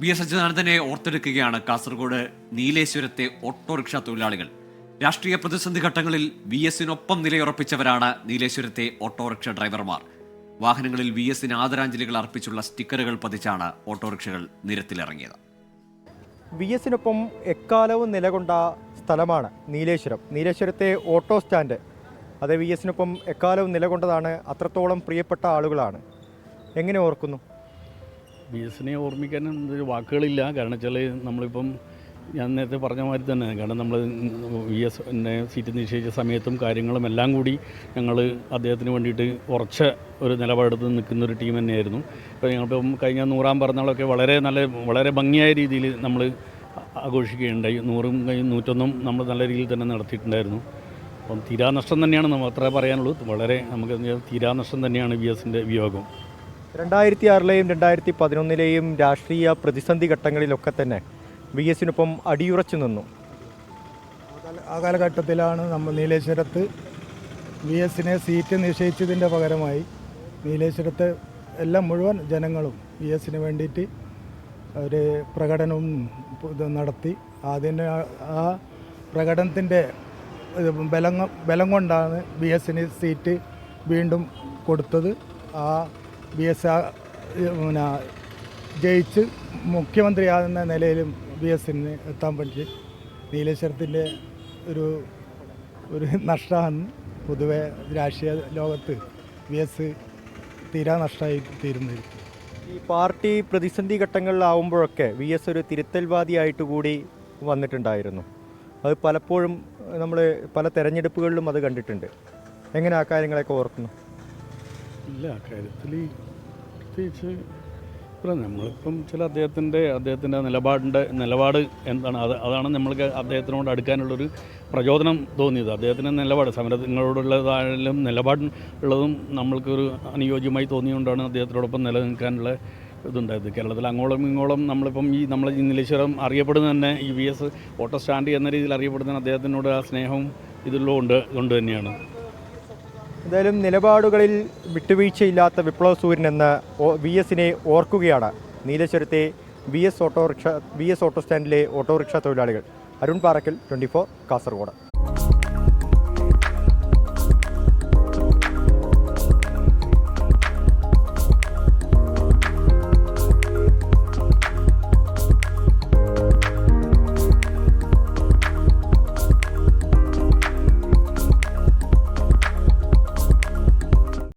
V S അച്യുതാനന്ദനെ ഓർത്തെടുക്കുകയാണ് Kasaragod നീലേശ്വരത്തെ autorickshaw തൊഴിലാളികൾ. രാഷ്ട്രീയ പ്രതിസന്ധി ഘട്ടങ്ങളിൽ വി എസിനൊപ്പം നിലയുറപ്പിച്ചവരാണ് നീലേശ്വരത്തെ ഓട്ടോറിക്ഷ ഡ്രൈവർമാർ. വാഹനങ്ങളിൽ വി എസിന് ആദരാഞ്ജലികൾ അർപ്പിച്ചുള്ള സ്റ്റിക്കറുകൾ പതിച്ചാണ് ഓട്ടോറിക്ഷകൾ നിരത്തിലിറങ്ങിയത്. വി എസിനൊപ്പം എക്കാലവും നിലകൊണ്ട സ്ഥലമാണ് നീലേശ്വരം. നീലേശ്വരത്തെ ഓട്ടോ സ്റ്റാൻഡ് അത് വി എസിനൊപ്പം എക്കാലവും നിലകൊണ്ടതാണ്. അത്രത്തോളം പ്രിയപ്പെട്ട ആളുകളാണ്. എങ്ങനെ ഓർക്കുന്നു? വി എസിനെ ഓർമ്മിക്കാൻ വാക്കുകളില്ല. കാരണം വെച്ചാൽ നമ്മളിപ്പം ഞാൻ നേരത്തെ പറഞ്ഞ മാതിരി തന്നെ, കാരണം നമ്മൾ വി എസിൻ്റെ സീറ്റ് നിശ്ചയിച്ച സമയത്തും കാര്യങ്ങളും എല്ലാം കൂടി ഞങ്ങൾ അദ്ദേഹത്തിന് വേണ്ടിയിട്ട് ഉറച്ച ഒരു നിലപാടെടുത്ത് നിൽക്കുന്നൊരു ടീം തന്നെയായിരുന്നു. ഇപ്പോൾ ഞങ്ങളിപ്പം കഴിഞ്ഞ 100-ാം പിറന്നാളൊക്കെ വളരെ ഭംഗിയായ രീതിയിൽ നമ്മൾ ആഘോഷിക്കുകയുണ്ടായി. 100-ഉം 101-ഉം നമ്മൾ നല്ല രീതിയിൽ തന്നെ നടത്തിയിട്ടുണ്ടായിരുന്നു. അപ്പം തീരാനഷ്ടം തന്നെയാണ് നമ്മൾ അത്ര പറയാനുള്ളൂ. നമുക്ക് തീരാനഷ്ടം തന്നെയാണ് വി എസിൻ്റെ വിയോഗം. 2006-ലെയും 2011-ലെയും രാഷ്ട്രീയ പ്രതിസന്ധി ഘട്ടങ്ങളിലൊക്കെ തന്നെ വി എസിനൊപ്പം അടിയുറച്ചു നിന്നു. ആ കാലഘട്ടത്തിലാണ് നമ്മൾ നീലേശ്വരത്ത് വി എസിനെ സീറ്റ് നിശ്ചയിച്ചതിൻ്റെ പകരമായി നീലേശ്വരത്തെ മുഴുവൻ ജനങ്ങളും വി എസിന് വേണ്ടിയിട്ട് ഒരു പ്രകടനവും നടത്തി. അതിന് ആ പ്രകടനത്തിൻ്റെ ബലം കൊണ്ടാണ് വി എസിന് സീറ്റ് വീണ്ടും കൊടുത്തത്. ആ വി എസ് ജയിച്ച് മുഖ്യമന്ത്രിയാകുന്ന നിലയിലും വി എസിന് എത്താൻ പറ്റി. നീലേശ്വരത്തിൻ്റെ ഒരു നഷ്ടമാണ്. പൊതുവെ രാഷ്ട്രീയ ലോകത്ത് വി എസ് തീരാ നഷ്ടമായി തീരുന്നത്. ഈ പാർട്ടി പ്രതിസന്ധി ഘട്ടങ്ങളിലാവുമ്പോഴൊക്കെ വി എസ് ഒരു തിരുത്തൽവാദിയായിട്ട് കൂടി വന്നിട്ടുണ്ടായിരുന്നു. അത് പലപ്പോഴും നമ്മൾ പല തെരഞ്ഞെടുപ്പുകളിലും അത് കണ്ടിട്ടുണ്ട്. എങ്ങനെ ആ കാര്യങ്ങളൊക്കെ ഓർക്കുന്നു? ഇല്ല, അക്കാര്യത്തിൽ പ്രത്യേകിച്ച് നമ്മളിപ്പം ചില അദ്ദേഹത്തിൻ്റെ നിലപാട് എന്താണ്, അതാണ് നമ്മൾക്ക് അദ്ദേഹത്തിനോട് അടുക്കാനുള്ളൊരു പ്രചോദനം തോന്നിയത്. അദ്ദേഹത്തിൻ്റെ നിലപാട് സമരങ്ങളോടുള്ളതായാലും നിലപാടുള്ളതും നമ്മൾക്കൊരു അനുയോജ്യമായി തോന്നിയുകൊണ്ടാണ് അദ്ദേഹത്തിനോടൊപ്പം നിലനിൽക്കാനുള്ള ഇതുണ്ടായത്. കേരളത്തിൽ അങ്ങോളം ഇങ്ങോളം നമ്മളിപ്പം നമ്മളെ നീലേശ്വരം അറിയപ്പെടുന്ന തന്നെ ഈ വി എസ് ഓട്ടോ സ്റ്റാൻഡ് എന്ന രീതിയിൽ അറിയപ്പെടുന്ന അദ്ദേഹത്തിനോട് ആ സ്നേഹവും കൊണ്ട് തന്നെയാണ്. എന്തായാലും നിലപാടുകളിൽ വിട്ടുവീഴ്ചയില്ലാത്ത വിപ്ലവ സൂര്യൻ എന്ന വി എസിനെ ഓർക്കുകയാണ് നീലേശ്വരത്തെ വി എസ് ഓട്ടോ സ്റ്റാൻഡിലെ ഓട്ടോറിക്ഷ തൊഴിലാളികൾ. അരുൺ പാറക്കൽ, 24 കാസർഗോഡ്.